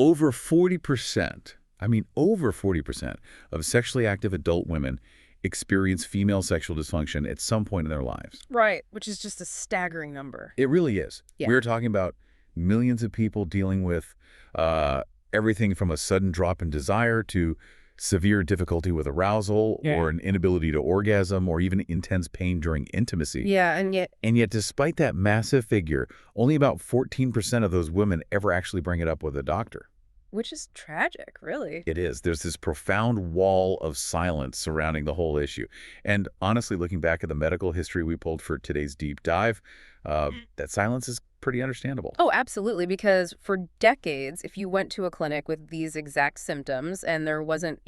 Over 40%, I mean over 40% of sexually active adult women experience female sexual dysfunction at some point in their lives. Right, which is just a staggering number. It really is. Yeah. We're talking about millions of people dealing with everything from a sudden drop in desire to severe difficulty with arousal or an inability to orgasm or even intense pain during intimacy. Yeah, and yet... And yet, despite that massive figure, only about 14% of those women ever actually bring it up with a doctor. Which is tragic, really. It is. There's this profound wall of silence surrounding the whole issue. And honestly, looking back at the medical history we pulled for today's deep dive, that silence is pretty understandable. Oh, absolutely, because for decades, if you went to a clinic with these exact symptoms and there wasn't,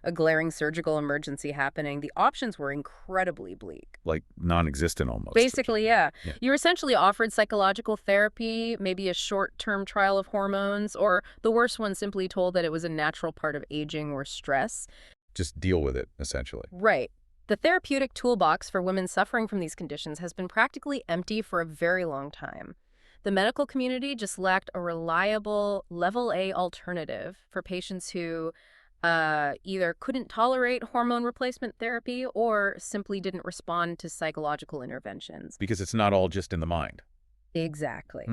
a glaring surgical emergency happening, the options were incredibly bleak. Like non-existent almost. Basically, yeah. You were essentially offered psychological therapy, maybe a short-term trial of hormones, or the worst one simply told that it was a natural part of aging or stress. Just deal with it, essentially. Right. The therapeutic toolbox for women suffering from these conditions has been practically empty for a very long time. The medical community just lacked a reliable level A alternative for patients who either couldn't tolerate hormone replacement therapy or simply didn't respond to psychological interventions. Because it's not all just in the mind. Exactly.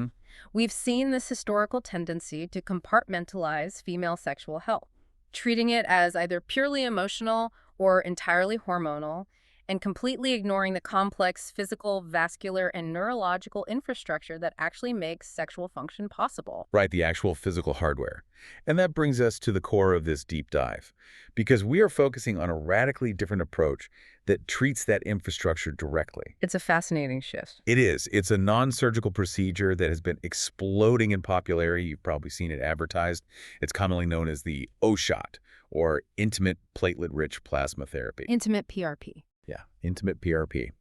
We've seen this historical tendency to compartmentalize female sexual health, treating it as either purely emotional or entirely hormonal, and completely ignoring the complex physical, vascular, and neurological infrastructure that actually makes sexual function possible. Right, the actual physical hardware. And that brings us to the core of this deep dive, because we are focusing on a radically different approach that treats that infrastructure directly. It's a fascinating shift. It is. It's a non-surgical procedure that has been exploding in popularity. You've probably seen it advertised. It's commonly known as the O-shot, or intimate platelet-rich plasma therapy. Intimate PRP. Yeah, intimate PRP.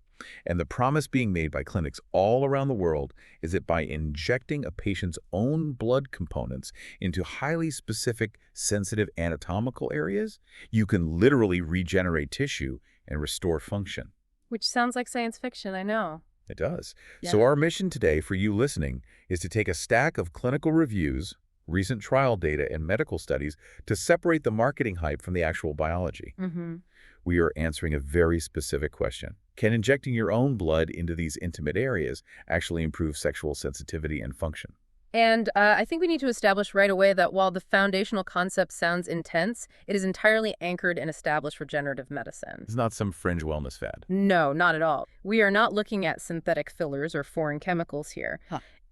And the promise being made by clinics all around the world is that by injecting a patient's own blood components into highly specific, sensitive anatomical areas, you can literally regenerate tissue and restore function. Which sounds like science fiction, I know. It does. Yeah. So our mission today for you listening is to take a stack of clinical reviews, recent trial data, and medical studies to separate the marketing hype from the actual biology. We are answering a very specific question. Can injecting your own blood into these intimate areas actually improve sexual sensitivity and function? And I think we need to establish right away that while the foundational concept sounds intense, it is entirely anchored in established regenerative medicine. It's not some fringe wellness fad. No, not at all. We are not looking at synthetic fillers or foreign chemicals here.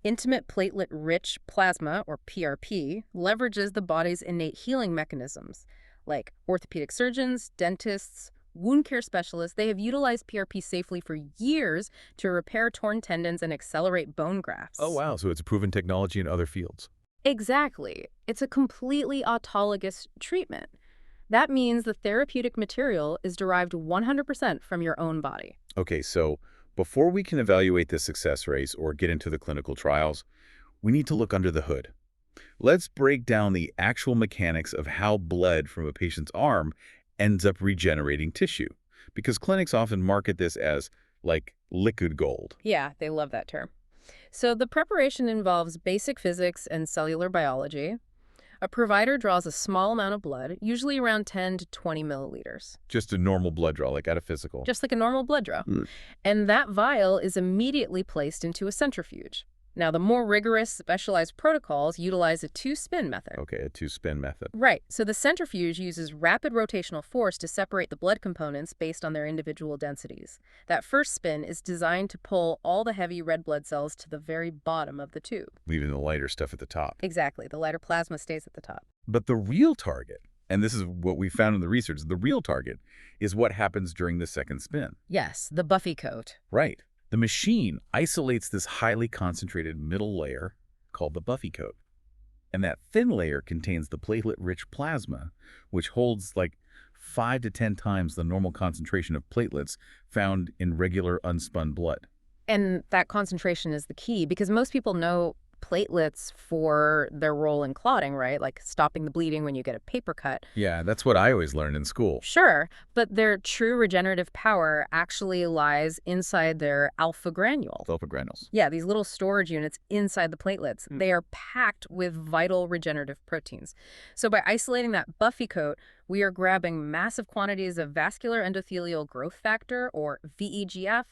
Intimate platelet-rich plasma, or PRP, leverages the body's innate healing mechanisms. Like orthopedic surgeons, dentists, wound care specialists, they have utilized PRP safely for years to repair torn tendons and accelerate bone grafts. Oh, wow. So it's a proven technology in other fields. Exactly. It's a completely autologous treatment. That means the therapeutic material is derived 100% from your own body. Okay, so before we can evaluate the success rates or get into the clinical trials, we need to look under the hood. Let's break down the actual mechanics of how blood from a patient's arm ends up regenerating tissue, because clinics often market this as, like, liquid gold. Yeah, they love that term. So the preparation involves basic physics and cellular biology. A provider draws a small amount of blood, usually around 10 to 20 milliliters. Just a normal blood draw, like at a physical. Just like a normal blood draw. And that vial is immediately placed into a centrifuge. Now, the more rigorous, specialized protocols utilize a two-spin method. Okay, a two-spin method. Right. So the centrifuge uses rapid rotational force to separate the blood components based on their individual densities. That first spin is designed to pull all the heavy red blood cells to the very bottom of the tube. Leaving the lighter stuff at the top. Exactly. The lighter plasma stays at the top. But the real target, and this is what we found in the research, the real target is what happens during the second spin. Yes, the Buffy coat. Right. The machine isolates this highly concentrated middle layer called the Buffy coat. And that thin layer contains the platelet-rich plasma, which holds like 5 to 10 times the normal concentration of platelets found in regular unspun blood. And that concentration is the key, because most people know platelets for their role in clotting, right? Like stopping the bleeding when you get a paper cut. Yeah, that's what I always learned in school. Sure, but their true regenerative power actually lies inside their alpha granules. Alpha granules. Yeah, these little storage units inside the platelets. They are packed with vital regenerative proteins. So by isolating that buffy coat, we are grabbing massive quantities of vascular endothelial growth factor, or VEGF,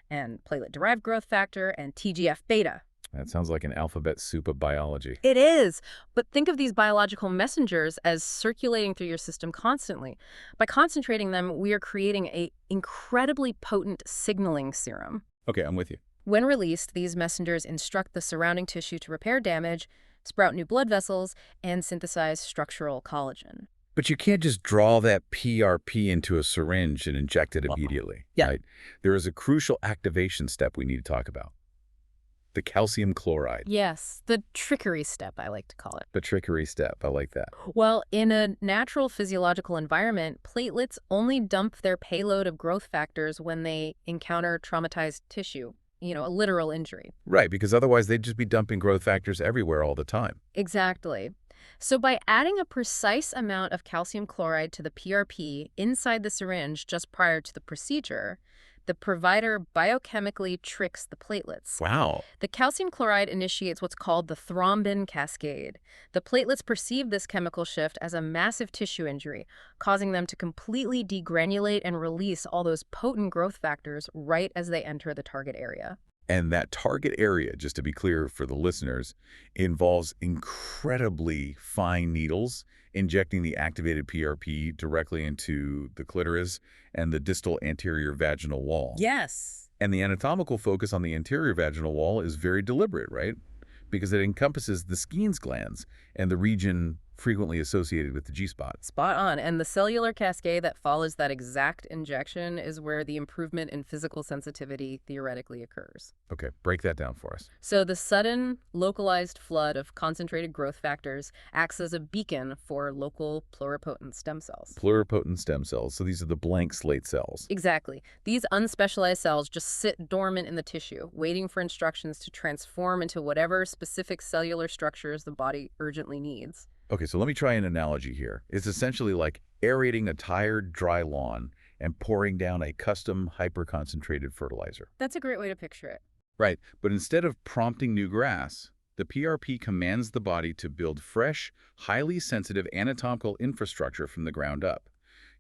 and platelet-derived growth factor, and TGF-beta. That sounds like an alphabet soup of biology. It is, but think of these biological messengers as circulating through your system constantly. By concentrating them, we are creating an incredibly potent signaling serum. Okay, I'm with you. When released, these messengers instruct the surrounding tissue to repair damage, sprout new blood vessels, and synthesize structural collagen. But you can't just draw that PRP into a syringe and inject it immediately. Yeah. Right? There is a crucial activation step we need to talk about. The calcium chloride. Yes, the trickery step, I like to call it. The trickery step. I like that. Well, in a natural physiological environment, platelets only dump their payload of growth factors when they encounter traumatized tissue, a literal injury. Right, because otherwise they'd just be dumping growth factors everywhere all the time. Exactly. So by adding a precise amount of calcium chloride to the PRP inside the syringe just prior to the procedure, the provider biochemically tricks the platelets. Wow. The calcium chloride initiates what's called the thrombin cascade. The platelets perceive this chemical shift as a massive tissue injury, causing them to completely degranulate and release all those potent growth factors right as they enter the target area. And that target area, just to be clear for the listeners, involves incredibly fine needles injecting the activated PRP directly into the clitoris and the distal anterior vaginal wall. Yes. And the anatomical focus on the anterior vaginal wall is very deliberate, right? Because it encompasses the Skene's glands and the region frequently associated with the G-spot. Spot on. And the cellular cascade that follows that exact injection is where the improvement in physical sensitivity theoretically occurs. Okay, break that down for us. So the sudden, localized flood of concentrated growth factors acts as a beacon for local pluripotent stem cells. Pluripotent stem cells. So these are the blank slate cells. Exactly. These unspecialized cells just sit dormant in the tissue, waiting for instructions to transform into whatever specific cellular structures the body urgently needs. Okay, so let me try an analogy here. It's essentially like aerating a tired, dry lawn and pouring down a custom hyper-concentrated fertilizer. That's a great way to picture it. Right, but instead of prompting new grass, the PRP commands the body to build fresh, highly sensitive anatomical infrastructure from the ground up.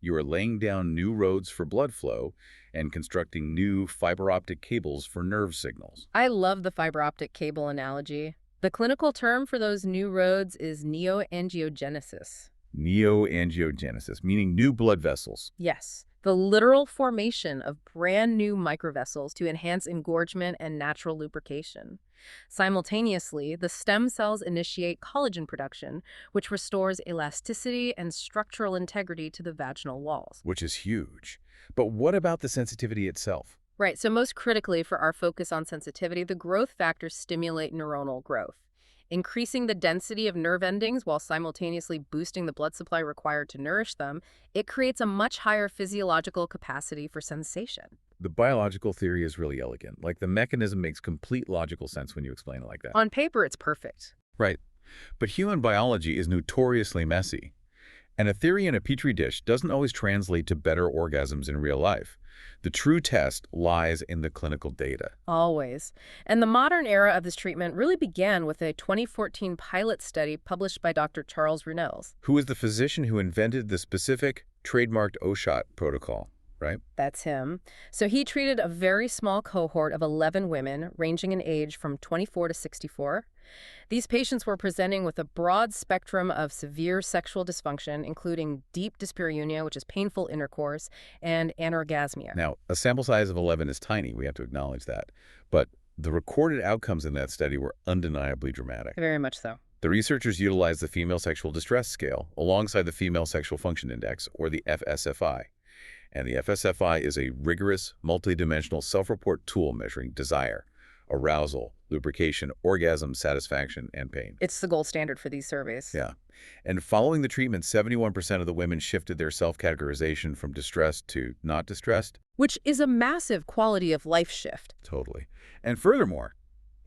You are laying down new roads for blood flow and constructing new fiber optic cables for nerve signals. I love the fiber optic cable analogy. The clinical term for those new roads is neoangiogenesis. Neoangiogenesis, meaning new blood vessels. Yes, the literal formation of brand new microvessels to enhance engorgement and natural lubrication. Simultaneously, the stem cells initiate collagen production, which restores elasticity and structural integrity to the vaginal walls. Which is huge. But what about the sensitivity itself? Right, so most critically for our focus on sensitivity, the growth factors stimulate neuronal growth, increasing the density of nerve endings while simultaneously boosting the blood supply required to nourish them. It creates a much higher physiological capacity for sensation. The biological theory is really elegant. Like, the mechanism makes complete logical sense when you explain it like that. On paper, it's perfect. Right. But human biology is notoriously messy. And a theory in a petri dish doesn't always translate to better orgasms in real life. The true test lies in the clinical data. Always. And the modern era of this treatment really began with a 2014 pilot study published by Dr. Charles Runels. Who is the physician who invented the specific trademarked OSHOT protocol, right? That's him. So he treated a very small cohort of 11 women ranging in age from 24 to 64. These patients were presenting with a broad spectrum of severe sexual dysfunction, including deep dyspareunia, which is painful intercourse, and anorgasmia. Now, a sample size of 11 is tiny. We have to acknowledge that. But the recorded outcomes in that study were undeniably dramatic. Very much so. The researchers utilized the Female Sexual Distress Scale alongside the Female Sexual Function Index, or the FSFI. And the FSFI is a rigorous, multidimensional self-report tool measuring desire, arousal, lubrication, orgasm, satisfaction, and pain. It's the gold standard for these surveys. Yeah. And following the treatment, 71% of the women shifted their self-categorization from distressed to not distressed. Which is a massive quality of life shift. Totally. And furthermore,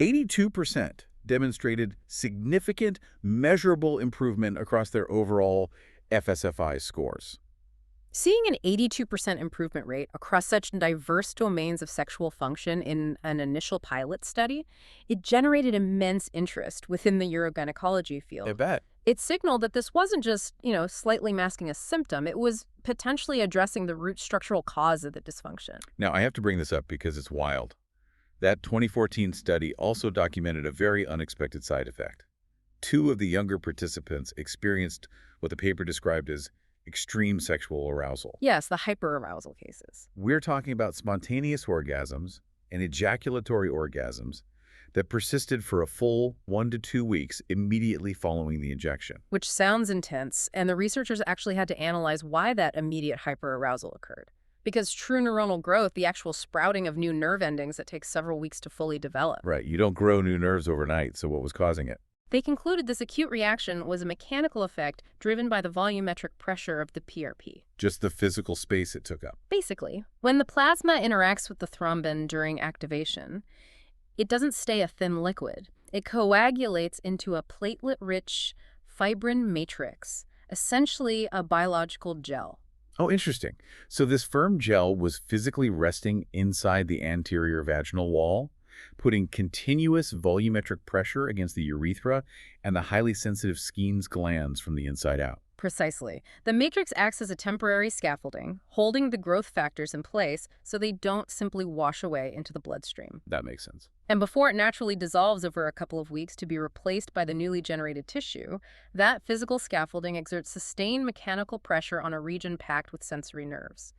82% demonstrated significant, measurable improvement across their overall FSFI scores. Seeing an 82% improvement rate across such diverse domains of sexual function in an initial pilot study, it generated immense interest within the urogynecology I field. bet. It signaled that this wasn't just, slightly masking a symptom. It was potentially addressing the root structural cause of the dysfunction. Now, I have to bring this up because it's wild. That 2014 study also documented a very unexpected side effect. 2 of the younger participants experienced what the paper described as extreme sexual arousal. Yes, the hyperarousal cases. We're talking about spontaneous orgasms and ejaculatory orgasms that persisted for a full 1 to 2 weeks immediately following the injection. Which sounds intense, and the researchers actually had to analyze why that immediate hyperarousal occurred. Because true neuronal growth, the actual sprouting of new nerve endings that takes several weeks to fully develop. Right, you don't grow new nerves overnight, so what was causing it? They concluded this acute reaction was a mechanical effect driven by the volumetric pressure of the PRP. Just the physical space it took up. Basically, when the plasma interacts with the thrombin during activation, it doesn't stay a thin liquid. It coagulates into a platelet-rich fibrin matrix, essentially a biological gel. Oh, interesting. So this firm gel was physically resting inside the anterior vaginal wall, putting continuous volumetric pressure against the urethra and the highly sensitive Skene's glands from the inside out. Precisely. The matrix acts as a temporary scaffolding, holding the growth factors in place so they don't simply wash away into the bloodstream. That makes sense. And before it naturally dissolves over a couple of weeks to be replaced by the newly generated tissue, that physical scaffolding exerts sustained mechanical pressure on a region packed with sensory nerves.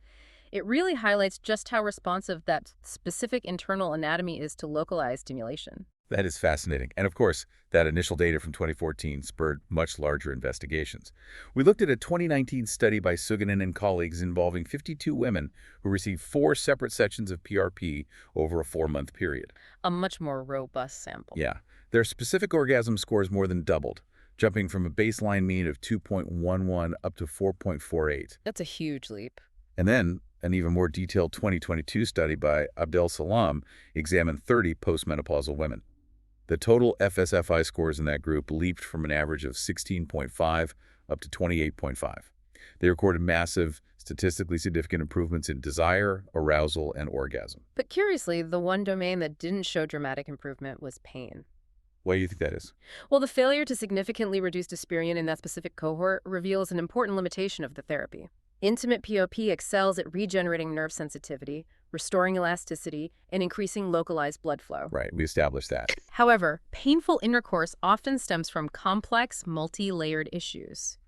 It really highlights just how responsive that specific internal anatomy is to localized stimulation. That is fascinating. And of course, that initial data from 2014 spurred much larger investigations. We looked at a 2019 study by Suganen and colleagues involving 52 women who received 4 separate sessions of PRP over a 4-month period. A much more robust sample. Yeah. Their specific orgasm scores more than doubled, jumping from a baseline mean of 2.11 up to 4.48. That's a huge leap. And then an even more detailed 2022 study by Abdel Salam examined 30 postmenopausal women. The total FSFI scores in that group leaped from an average of 16.5 up to 28.5. They recorded massive, statistically significant improvements in desire, arousal, and orgasm. But curiously, the one domain that didn't show dramatic improvement was pain. Why do you think that is? Well, the failure to significantly reduce dyspareunia in that specific cohort reveals an important limitation of the therapy. Intimate POP excels at regenerating nerve sensitivity, restoring elasticity, and increasing localized blood flow. Right, we established that. However, painful intercourse often stems from complex, multi-layered issues.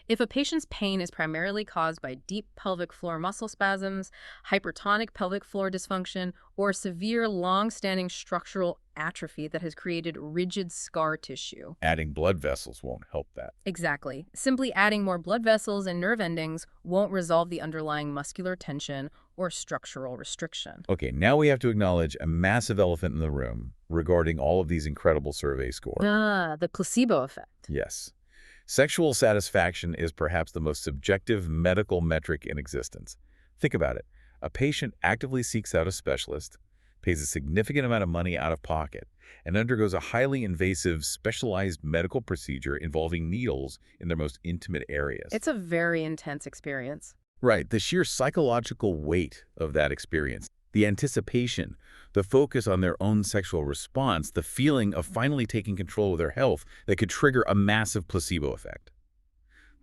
If a patient's pain is primarily caused by deep pelvic floor muscle spasms, hypertonic pelvic floor dysfunction, or severe long-standing structural atrophy that has created rigid scar tissue. Adding blood vessels won't help that. Exactly. Simply adding more blood vessels and nerve endings won't resolve the underlying muscular tension or structural restriction. Okay, now we have to acknowledge a massive elephant in the room regarding all of these incredible survey scores. The placebo effect. Yes. Sexual satisfaction is perhaps the most subjective medical metric in existence. Think about it. A patient actively seeks out a specialist, pays a significant amount of money out of pocket, and undergoes a highly invasive, specialized medical procedure involving needles in their most intimate areas. It's a very intense experience. Right, the sheer psychological weight of that experience, the anticipation, the focus on their own sexual response, the feeling of finally taking control of their health that could trigger a massive placebo effect.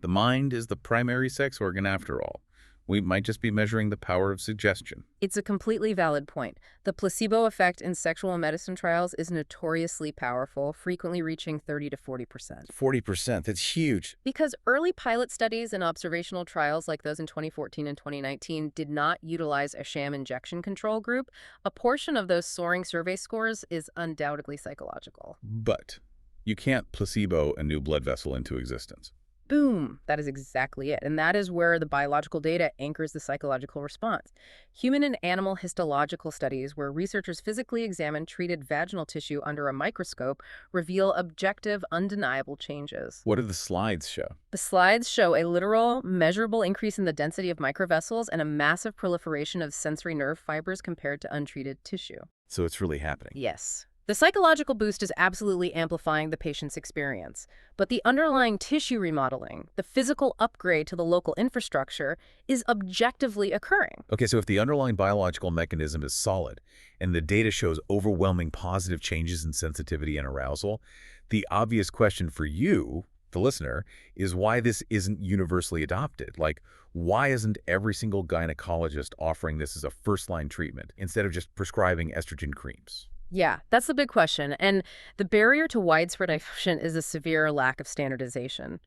The mind is the primary sex organ after all. We might just be measuring the power of suggestion. It's a completely valid point. The placebo effect in sexual medicine trials is notoriously powerful, frequently reaching 30 to 40%. 40%, that's huge. Because early pilot studies and observational trials like those in 2014 and 2019 did not utilize a sham injection control group, a portion of those soaring survey scores is undoubtedly psychological. But you can't placebo a new blood vessel into existence. Boom! That is exactly it. And that is where the biological data anchors the psychological response. Human and animal histological studies where researchers physically examined treated vaginal tissue under a microscope reveal objective, undeniable changes. What do the slides show? The slides show a literal, measurable increase in the density of microvessels and a massive proliferation of sensory nerve fibers compared to untreated tissue. So it's really happening. Yes. The psychological boost is absolutely amplifying the patient's experience, but the underlying tissue remodeling, the physical upgrade to the local infrastructure, is objectively occurring. Okay, so if the underlying biological mechanism is solid and the data shows overwhelming positive changes in sensitivity and arousal, the obvious question for you, the listener, is why this isn't universally adopted. Like, why isn't every single gynecologist offering this as a first-line treatment instead of just prescribing estrogen creams? Yeah, that's the big question. And the barrier to widespread adoption is a severe lack of standardization.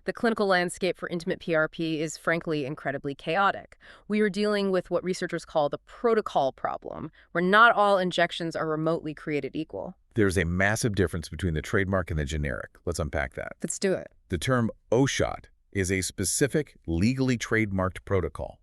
The clinical landscape for intimate PRP is frankly incredibly chaotic. We are dealing with what researchers call the protocol problem, where not all injections are remotely created equal. There's a massive difference between the trademark and the generic. Let's unpack that. Let's do it. The term OSHOT is a specific, legally trademarked protocol.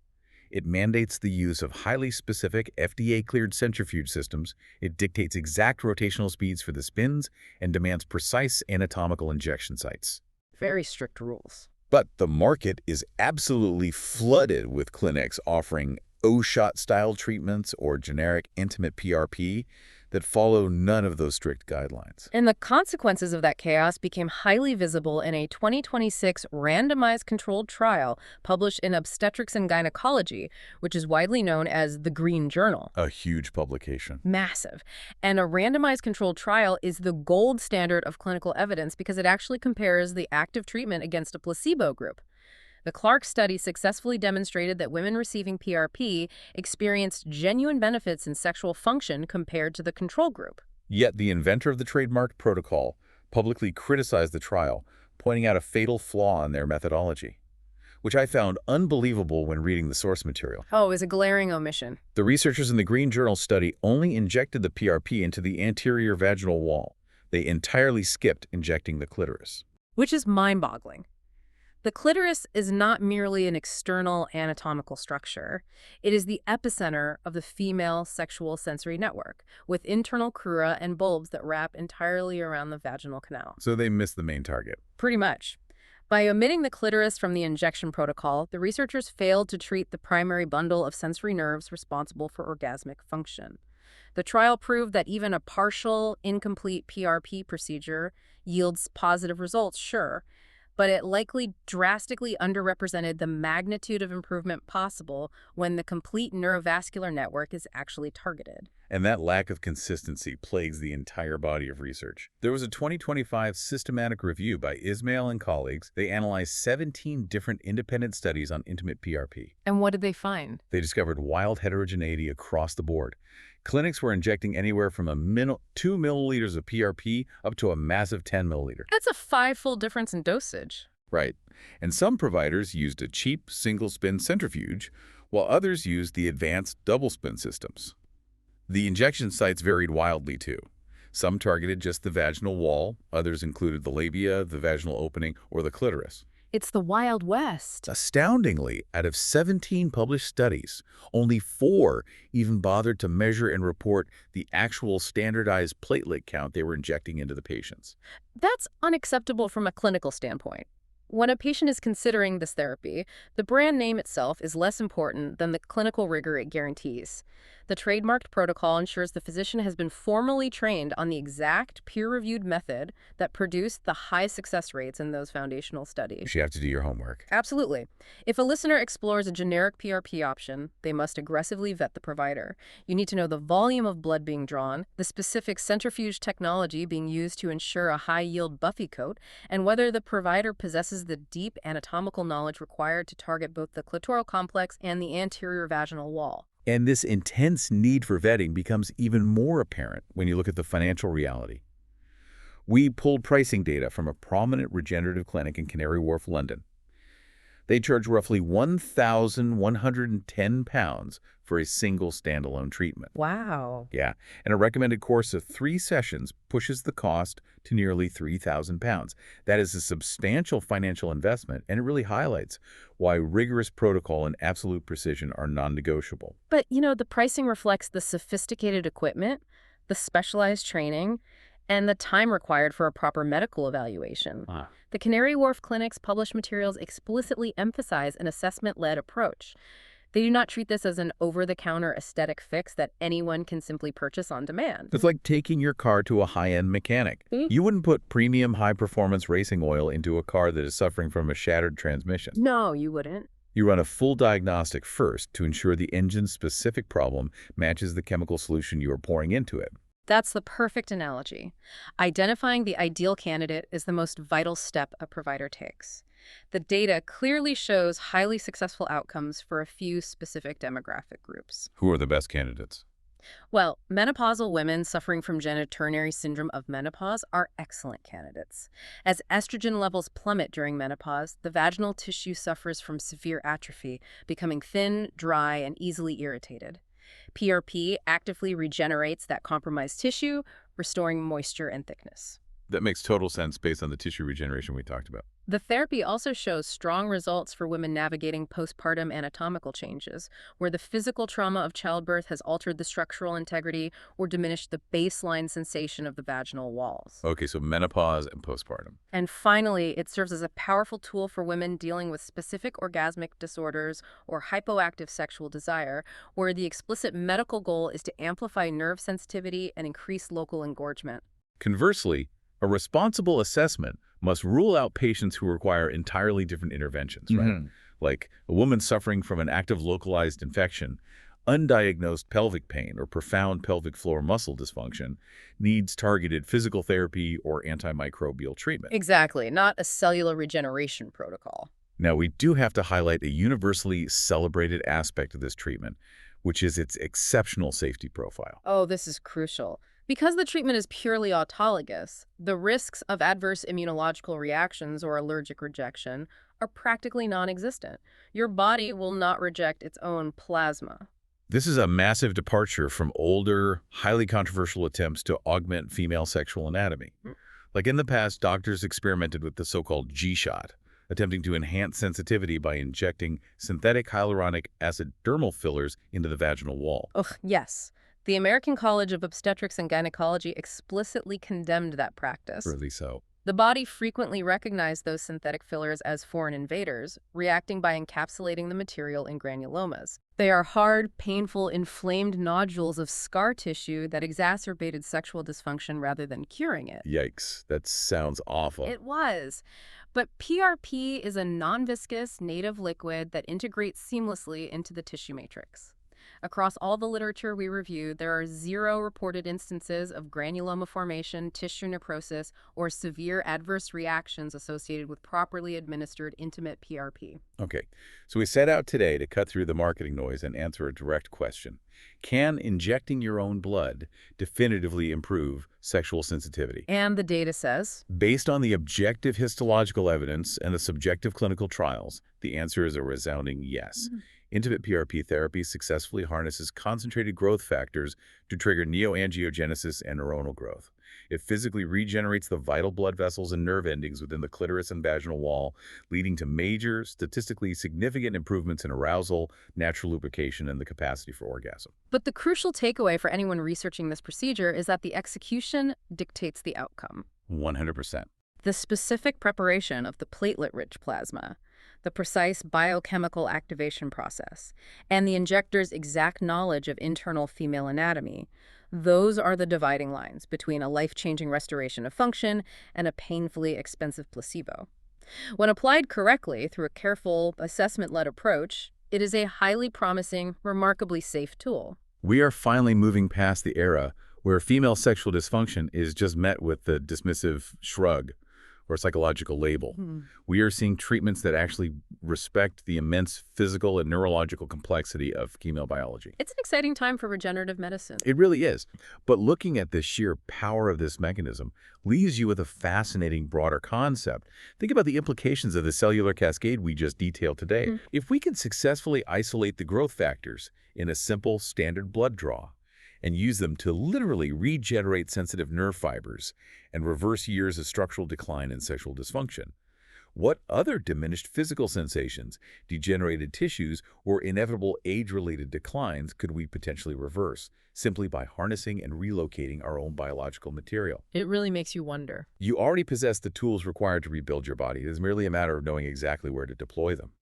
It mandates the use of highly specific FDA-cleared centrifuge systems. It dictates exact rotational speeds for the spins and demands precise anatomical injection sites. Very strict rules. But the market is absolutely flooded with clinics offering OSHOT-style treatments or generic intimate PRP that follow none of those strict guidelines. And the consequences of that chaos became highly visible in a 2026 randomized controlled trial published in Obstetrics and Gynecology, which is widely known as the Green Journal. A huge publication. Massive. And a randomized controlled trial is the gold standard of clinical evidence because it actually compares the active treatment against a placebo group. The Clark study successfully demonstrated that women receiving PRP experienced genuine benefits in sexual function compared to the control group. Yet the inventor of the trademarked protocol publicly criticized the trial, pointing out a fatal flaw in their methodology, which I found unbelievable when reading the source material. Oh, it was a glaring omission. The researchers in the Green Journal study only injected the PRP into the anterior vaginal wall. They entirely skipped injecting the clitoris. Which is mind-boggling. The clitoris is not merely an external anatomical structure. It is the epicenter of the female sexual sensory network, with internal crura and bulbs that wrap entirely around the vaginal canal. So they missed the main target. Pretty much. By omitting the clitoris from the injection protocol, the researchers failed to treat the primary bundle of sensory nerves responsible for orgasmic function. The trial proved that even a partial, incomplete PRP procedure yields positive results, sure, but it likely drastically underrepresented the magnitude of improvement possible when the complete neurovascular network is actually targeted. And that lack of consistency plagues the entire body of research. There was a 2025 systematic review by Ismail and colleagues. They analyzed 17 different independent studies on intimate PRP. And what did they find? They discovered wild heterogeneity across the board. Clinics were injecting anywhere from 2 milliliters of PRP up to a massive 10 milliliter. That's a 5-fold difference in dosage. Right. And some providers used a cheap single-spin centrifuge, while others used the advanced double-spin systems. The injection sites varied wildly, too. Some targeted just the vaginal wall, others included the labia, the vaginal opening, or the clitoris. It's the Wild West. Astoundingly, out of 17 published studies, only 4 even bothered to measure and report the actual standardized platelet count they were injecting into the patients. That's unacceptable from a clinical standpoint. When a patient is considering this therapy, the brand name itself is less important than the clinical rigor it guarantees. The trademarked protocol ensures the physician has been formally trained on the exact peer-reviewed method that produced the high success rates in those foundational studies. You have to do your homework. Absolutely. If a listener explores a generic PRP option, they must aggressively vet the provider. You need to know the volume of blood being drawn, the specific centrifuge technology being used to ensure a high-yield buffy coat, and whether the provider possesses the deep anatomical knowledge required to target both the clitoral complex and the anterior vaginal wall. And this intense need for vetting becomes even more apparent when you look at the financial reality. We pulled pricing data from a prominent regenerative clinic in Canary Wharf, London. They charge roughly £1,110 for a single standalone treatment. Wow. Yeah, and a recommended course of 3 sessions pushes the cost to nearly £3,000. That is a substantial financial investment, and it really highlights why rigorous protocol and absolute precision are non-negotiable. But, the pricing reflects the sophisticated equipment, the specialized training, and the time required for a proper medical evaluation. The Canary Wharf Clinic's published materials explicitly emphasize an assessment-led approach. They do not treat this as an over-the-counter aesthetic fix that anyone can simply purchase on demand. It's like taking your car to a high-end mechanic. You wouldn't put premium high-performance racing oil into a car that is suffering from a shattered transmission. No, you wouldn't. You run a full diagnostic first to ensure the engine's specific problem matches the chemical solution you are pouring into it. That's the perfect analogy. Identifying the ideal candidate is the most vital step a provider takes. The data clearly shows highly successful outcomes for a few specific demographic groups. Who are the best candidates? Well, menopausal women suffering from genitourinary syndrome of menopause are excellent candidates. As estrogen levels plummet during menopause, the vaginal tissue suffers from severe atrophy, becoming thin, dry, and easily irritated. PRP actively regenerates that compromised tissue, restoring moisture and thickness. That makes total sense based on the tissue regeneration we talked about. The therapy also shows strong results for women navigating postpartum anatomical changes, where the physical trauma of childbirth has altered the structural integrity or diminished the baseline sensation of the vaginal walls. Okay, so menopause and postpartum. And finally, it serves as a powerful tool for women dealing with specific orgasmic disorders or hypoactive sexual desire, where the explicit medical goal is to amplify nerve sensitivity and increase local engorgement. Conversely, a responsible assessment must rule out patients who require entirely different interventions, right? Like a woman suffering from an active localized infection, undiagnosed pelvic pain, or profound pelvic floor muscle dysfunction needs targeted physical therapy or antimicrobial treatment. Exactly, not a cellular regeneration protocol. Now, we do have to highlight a universally celebrated aspect of this treatment, which is its exceptional safety profile. Oh, this is crucial. Because the treatment is purely autologous, the risks of adverse immunological reactions or allergic rejection are practically non-existent. Your body will not reject its own plasma. This is a massive departure from older, highly controversial attempts to augment female sexual anatomy. Like in the past, doctors experimented with the so-called G-shot, attempting to enhance sensitivity by injecting synthetic hyaluronic acid dermal fillers into the vaginal wall. Ugh, yes. The American College of Obstetrics and Gynecology explicitly condemned that practice. Really so. The body frequently recognized those synthetic fillers as foreign invaders, reacting by encapsulating the material in granulomas. They are hard, painful, inflamed nodules of scar tissue that exacerbated sexual dysfunction rather than curing it. Yikes, that sounds awful. It was. But PRP is a non-viscous, native liquid that integrates seamlessly into the tissue matrix. Across all the literature we reviewed, there are 0 reported instances of granuloma formation, tissue necrosis, or severe adverse reactions associated with properly administered intimate PRP. Okay, so we set out today to cut through the marketing noise and answer a direct question. Can injecting your own blood definitively improve sexual sensitivity? And the data says, based on the objective histological evidence and the subjective clinical trials, the answer is a resounding yes. Intimate PRP therapy successfully harnesses concentrated growth factors to trigger neoangiogenesis and neuronal growth. It physically regenerates the vital blood vessels and nerve endings within the clitoris and vaginal wall, leading to major, statistically significant improvements in arousal, natural lubrication, and the capacity for orgasm. But the crucial takeaway for anyone researching this procedure is that the execution dictates the outcome. 100%. The specific preparation of the platelet-rich plasma, the precise biochemical activation process, and the injector's exact knowledge of internal female anatomy, those are the dividing lines between a life-changing restoration of function and a painfully expensive placebo. When applied correctly through a careful, assessment-led approach, it is a highly promising, remarkably safe tool. We are finally moving past the era where female sexual dysfunction is just met with the dismissive shrug or psychological label. We are seeing treatments that actually respect the immense physical and neurological complexity of female biology. It's an exciting time for regenerative medicine. It really is. But looking at the sheer power of this mechanism leaves you with a fascinating broader concept. Think about the implications of the cellular cascade we just detailed today. If we can successfully isolate the growth factors in a simple standard blood draw, and use them to literally regenerate sensitive nerve fibers and reverse years of structural decline and sexual dysfunction, what other diminished physical sensations, degenerated tissues, or inevitable age-related declines could we potentially reverse simply by harnessing and relocating our own biological material? It really makes you wonder. You already possess the tools required to rebuild your body. It is merely a matter of knowing exactly where to deploy them.